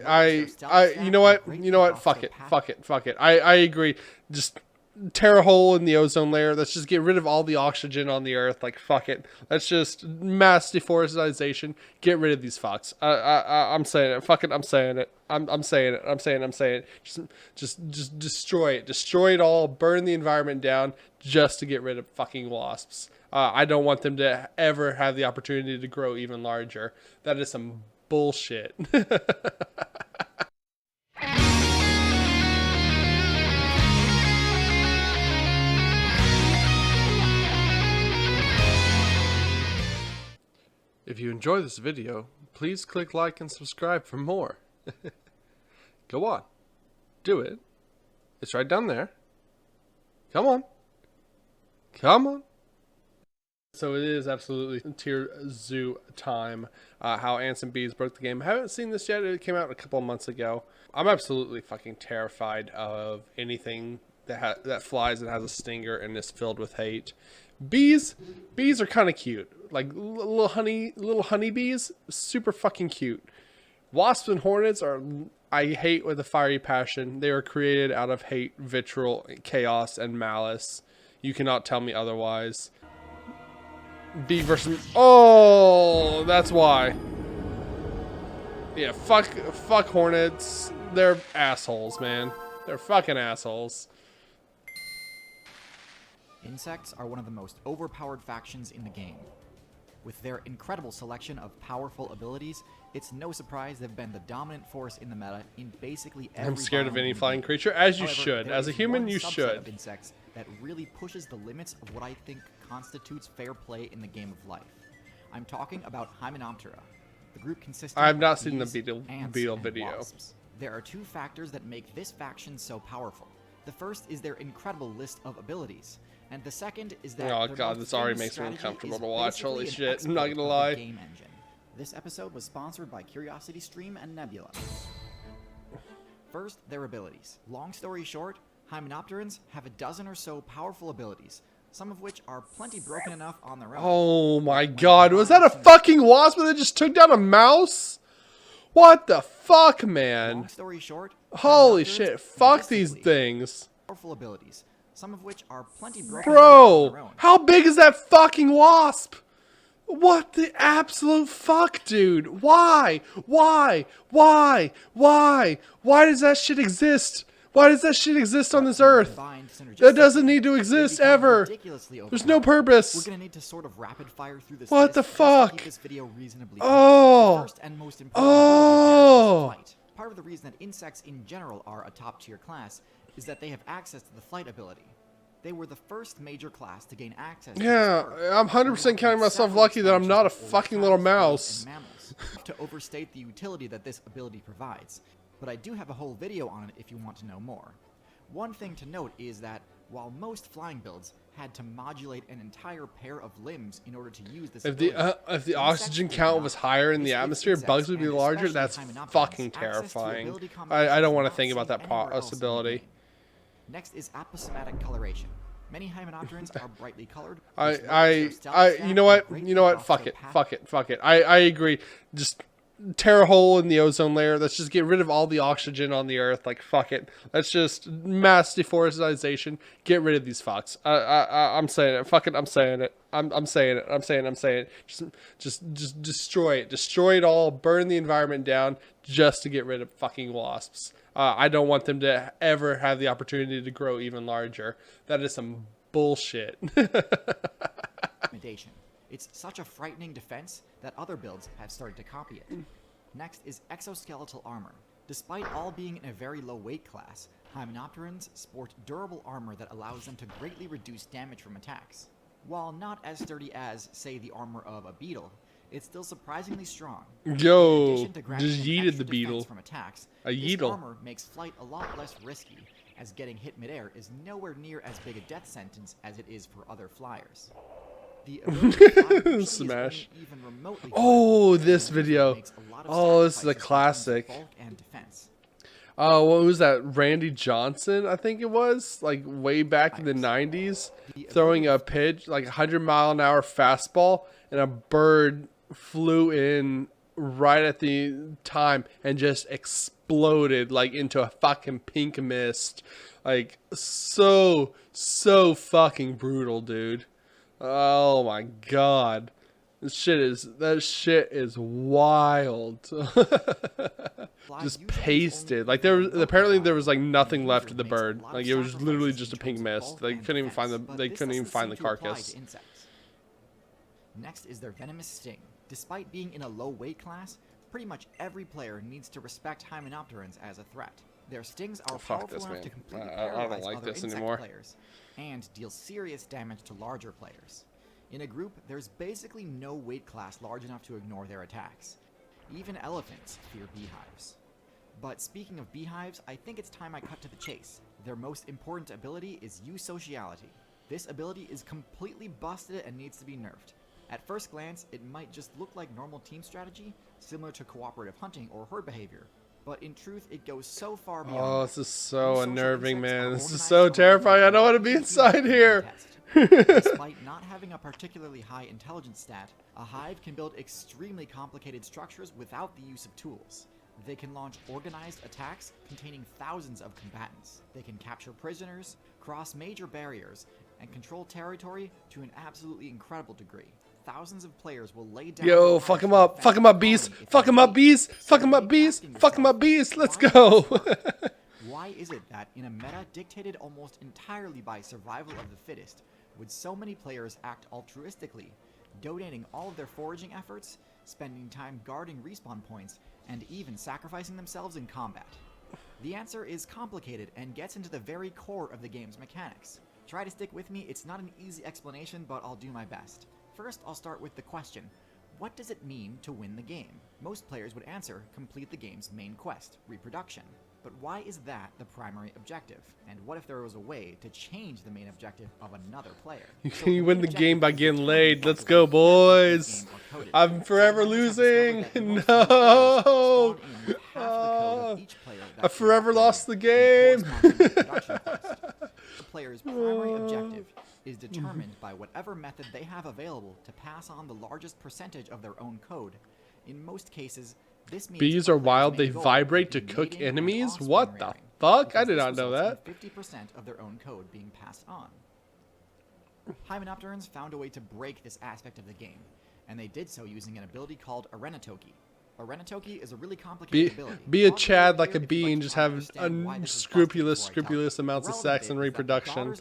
You know what, fuck it. I agree. Just tear a hole in the ozone layer. Let's just get rid of all the oxygen on the earth. Like, fuck it. Let's just mass deforestation. Get rid of these fucks. I'm saying it. Fuck it. I'm saying it. I'm saying it. Just destroy it. Destroy it all. Burn the environment down just to get rid of fucking wasps. I don't want them to ever have the opportunity to grow even larger. That is some bullshit. If you enjoy this video, please click like and subscribe for more. Go on. Do it. It's right down there. Come on. Come on. So it is absolutely tier zoo time. How ants and bees broke the game. I haven't seen this yet. It came out a couple of months ago. I'm absolutely fucking terrified of anything that flies and has a stinger and is filled with hate. Bees are kind of cute. Like little honeybees, super fucking cute. Wasps and hornets I hate with a fiery passion. They were created out of hate, vitriol, chaos, and malice. You cannot tell me otherwise. Bee versus... Oh, that's why. Yeah, fuck hornets. They're assholes, man. They're fucking assholes. Insects are one of the most overpowered factions in the game. With their incredible selection of powerful abilities, it's no surprise they've been the dominant force in the meta in basically every... I'm scared of any flying creature, as you should. As a human, you should. Of insects that really pushes the limits of what I think constitutes fair play in the game of life. I'm talking about Hymenoptera, the group consisting I have not of seen the bees, beetle ants, video. Wasps. There are two factors that make this faction so powerful. The first is their incredible list of abilities, and the second is that oh god, this already makes me uncomfortable to watch. Holy shit, I'm not gonna lie. Game engine. This episode was sponsored by CuriosityStream and Nebula. First, their abilities. Long story short, Hymenopterans have a dozen or so powerful abilities, some of which are plenty broken enough on their own. Oh my god, was that a fucking wasp that just took down a mouse? What the fuck, man? Long story short, holy shit, fuck these things. Powerful abilities, some of which are plenty broken bro, on their own. How big is that fucking wasp? What the absolute fuck, dude? Why? Why does that shit exist? Why does that shit exist on this earth? That doesn't need to exist ever. There's no purpose. We're gonna need to sort of rapid fire through this. What the fuck? Keep this video reasonably oh. First and most important flight. Part of the reason that insects in general are a top tier class is that they have access to the flight ability. They were the first major class to gain access to yeah, I'm 100% counting myself lucky that I'm not a fucking little mouse. To overstate the utility that this ability provides. But I do have a whole video on it if you want to know more. One thing to note is that while most flying builds had to modulate an entire pair of limbs in order to use this ability, if the oxygen count was higher in the atmosphere, bugs would be larger. That's fucking terrifying. I don't want to think about that possibility. Next is aposematic coloration. Many Hymenopterans are brightly colored. You know what? Fuck it. I agree. Just tear a hole in the ozone layer. Let's just get rid of all the oxygen on the earth. Like, fuck it. Let's just mass deforestation. Get rid of these fucks. I'm saying it. Fuck it. I'm saying it. I'm saying it. Just destroy it. Destroy it all. Burn the environment down just to get rid of fucking wasps. I don't want them to ever have the opportunity to grow even larger. That is some bullshit. It's such a frightening defense that other builds have started to copy it. Next is exoskeletal armor. Despite all being in a very low weight class, Hymenopterans sport durable armor that allows them to greatly reduce damage from attacks. While not as sturdy as, say, the armor of a beetle, it's still surprisingly strong. Yo, just yeeted the beetle. From attacks, a this yeetle. armor makes flight a lot less risky, as getting hit midair is nowhere near as big a death sentence as it is for other flyers. The Smash. Oh, this video. Oh, this is a classic. What was that? Randy Johnson, I think it was, like way back in the 90s, throwing a pitch, like 100-mile-an-hour fastball, and a bird flew in right at the time and just exploded like into a fucking pink mist. Like so fucking brutal, dude. Oh my god. That shit is wild. Just pasted. Like apparently there was like nothing left of the bird. Like it was literally just a pink mist. They couldn't even find the carcass. Next is their venomous sting. Despite being in a low weight class, pretty much every player needs to respect hymenopterans as a threat. Their stings are powerful enough to completely paralyze other insect players and deal serious damage to larger players. In a group, there's basically no weight class large enough to ignore their attacks. Even elephants fear beehives. But speaking of beehives, I think it's time I cut to the chase. Their most important ability is eusociality. This ability is completely busted and needs to be nerfed. At first glance, it might just look like normal team strategy, similar to cooperative hunting or herd behavior. But in truth, it goes so far beyond. Oh, this is so unnerving, man. This is so terrifying. I don't want to be inside here. Despite not having a particularly high intelligence stat, a hive can build extremely complicated structures without the use of tools. They can launch organized attacks containing thousands of combatants. They can capture prisoners, cross major barriers, and control territory to an absolutely incredible degree. Thousands of players will lay down. Yo, fuck him up. Fuck him up, bees. Fuck him up, bees. Fuck him up, bees. Fuck him up, bees. Let's go. Why is it that in a meta dictated almost entirely by survival of the fittest, would so many players act altruistically, donating all of their foraging efforts, spending time guarding respawn points, and even sacrificing themselves in combat? The answer is complicated and gets into the very core of the game's mechanics. Try to stick with me, it's not an easy explanation, but I'll do my best. First, I'll start with the question, what does it mean to win the game? Most players would answer, complete the game's main quest, reproduction. But why is that the primary objective? And what if there was a way to change the main objective of another player? You win the game by getting laid. Let's go, boys. I'm forever losing. No. I forever lost the game. The player's primary objective is determined by whatever method they have available to pass on the largest percentage of their own code. In most cases, this means bees are wild, they vibrate to cook enemies? What the fuck? I did not know that. 50% of their own code being passed on. Hymenopterans found a way to break this aspect of the game, and they did so using an ability called Arenatoki. Arenatoki is a really complicated ability. Be a Chad like a bee and just have scrupulous amounts of sex and reproduction.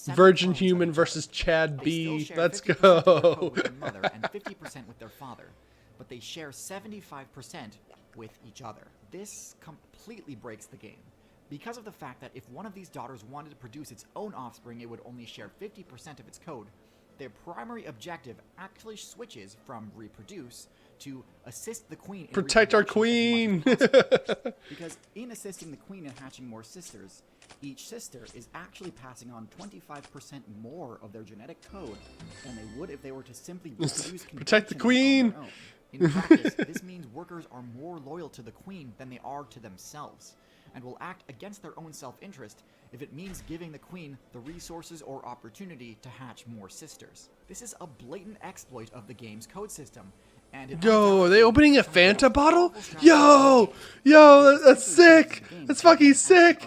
Virgin human versus Chad bee. Let's go. Mother and 50% with their father, but they share 75% with each other. This completely breaks the game. Because of the fact that if one of these daughters wanted to produce its own offspring, it would only share 50% of its code. Their primary objective actually switches from reproduce to assist the queen in protect our queen. Because in assisting the queen in hatching more sisters, each sister is actually passing on 25% more of their genetic code than they would if they were to simply reproduce. Protect the queen. In practice, this means workers are more loyal to the queen than they are to themselves, and will act against their own self-interest if it means giving the queen the resources or opportunity to hatch more sisters. This is a blatant exploit of the game's code system. And yo, are they opening a Fanta bottle? Yo, that's sick. That's fucking sick.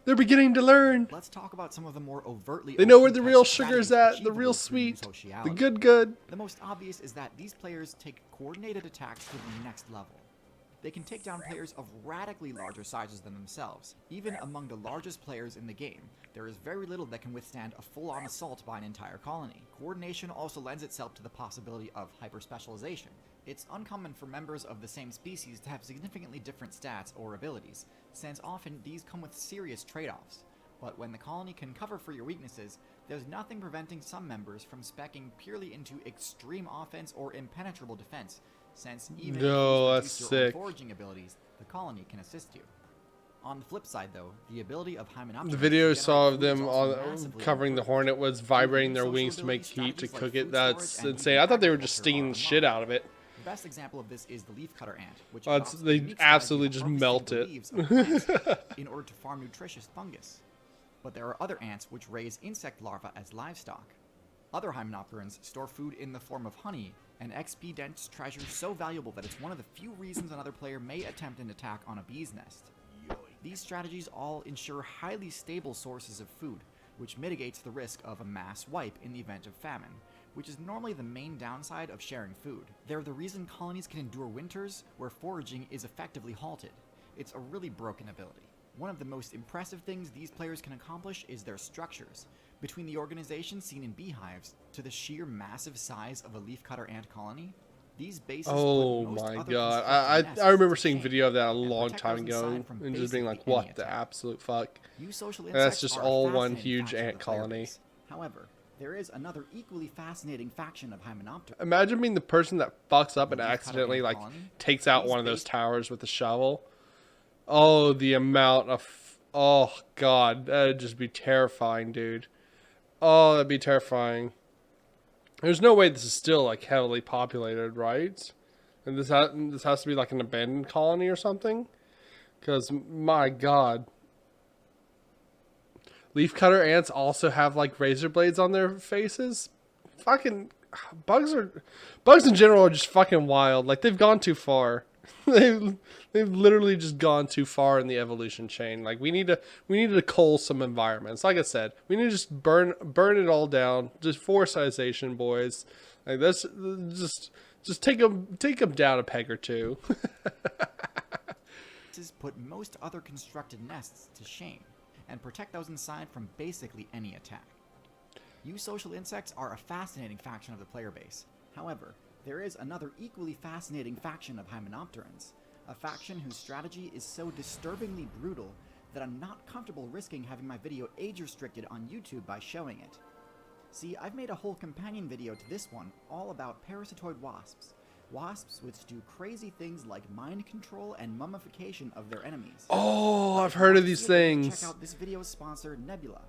They're beginning to learn. Let's talk about some of the more overtly. They know where the real sugar's at, the real sweet, the good. The most obvious is that these players take coordinated attacks to the next level. They can take down players of radically larger sizes than themselves. Even among the largest players in the game, there is very little that can withstand a full-on assault by an entire colony. Coordination also lends itself to the possibility of hyper-specialization. It's uncommon for members of the same species to have significantly different stats or abilities, since often these come with serious trade-offs. But when the colony can cover for your weaknesses, there's nothing preventing some members from speccing purely into extreme offense or impenetrable defense, since even if you reduce your own foraging abilities, the colony can assist you. On the flip side, though, the ability of Hymenopterans... The video I saw of them covering the hornet was vibrating their wings to make heat to cook it. That's insane. I thought they were just stinging the shit out of it. The best example of this is the leafcutter ant, which they absolutely just melt it in order to farm nutritious fungus. But there are other ants which raise insect larvae as livestock. Other hymenopterans store food in the form of honey, an XP-dense treasure so valuable that it's one of the few reasons another player may attempt an attack on a bee's nest. These strategies all ensure highly stable sources of food, which mitigates the risk of a mass wipe in the event of famine, which is normally the main downside of sharing food. They're the reason colonies can endure winters where foraging is effectively halted. It's a really broken ability. One of the most impressive things these players can accomplish is their structures, between the organization seen in beehives to the sheer massive size of a leafcutter ant colony. These bases Oh put most my other god. constructed nests I remember to seeing shame video of that a and long protect time those ago inside from and just being like, basically any what the attack. absolute fuck? Eusocial And that's insects just are a all one fascinating huge faction of ant the player colony. base. However, there is another equally fascinating faction of hymenopterans. Imagine being the person that fucks up and Leafcutter accidentally ant like colony. takes out These one of those base- towers with a shovel. Oh, the amount of, oh god, that'd just be terrifying, dude. Oh, that'd be terrifying. There's no way this is still like heavily populated, right? And this has to be like an abandoned colony or something. Because my god, leafcutter ants also have like razor blades on their faces. Fucking bugs in general are just fucking wild. Like they've gone too far. they've literally just gone too far in the evolution chain. Like we need to cull some environments. Like I said, we need to just burn it all down. Just forestation, boys. Like this, just take them down a peg or two. Put most other constructed nests to shame and protect those inside from basically any attack. Eusocial insects are a fascinating faction of the player base. However, there is another equally fascinating faction of hymenopterans, a faction whose strategy is so disturbingly brutal that I'm not comfortable risking having my video age restricted on YouTube by showing it. See, I've made a whole companion video to this one all about parasitoid wasps. Wasps which do crazy things like mind control and mummification of their enemies. Oh, But I've if you heard want of to these see it, then things. check out this video's sponsor, Nebula.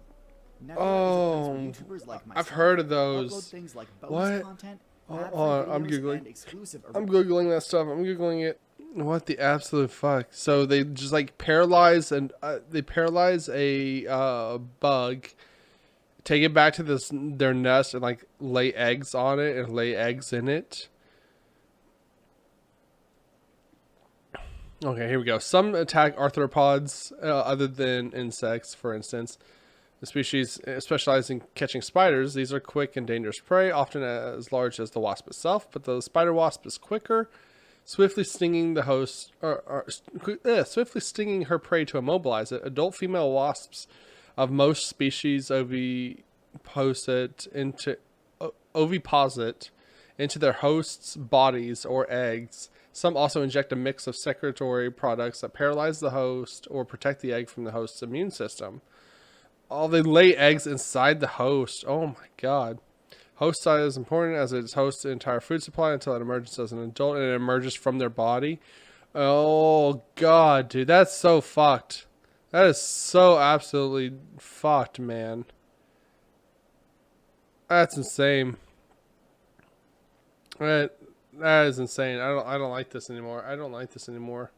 Oh, is a place where YouTubers like I've myself heard of upload those. things like bonus What? content, Oh, ad-free hold on, I'm videos, Googling. and exclusive I'm Googling that stuff. I'm Googling it. What the absolute fuck? So they just like paralyze a bug, take it back to their nest and like lay eggs on it and lay eggs in it. Okay, here we go. Some attack arthropods other than insects, for instance. The species specialize in catching spiders. These are quick and dangerous prey, often as large as the wasp itself, but the spider wasp is quicker, swiftly stinging the host, swiftly stinging her prey to immobilize it. Adult female wasps of most species oviposit into their hosts' bodies or eggs. Some also inject a mix of secretory products that paralyze the host or protect the egg from the host's immune system. Oh, they lay eggs inside the host. Oh my god. Host size is important as it hosts the entire food supply until it emerges as an adult and it emerges from their body. Oh god, dude. That's so fucked. That is so absolutely fucked, man. That's insane. That is insane. I don't like this anymore. I don't like this anymore.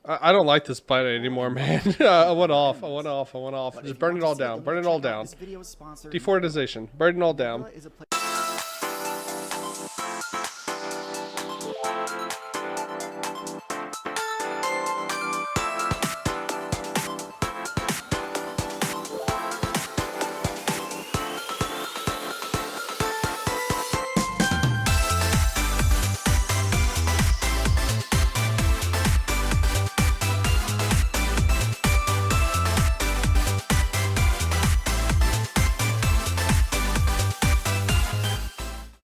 I don't like this planet anymore, man. I went off. But Just if burn you it all want to see down. then Burn it check all out down. this video's sponsor, Deforestation. Burn it all down. Nebula is a place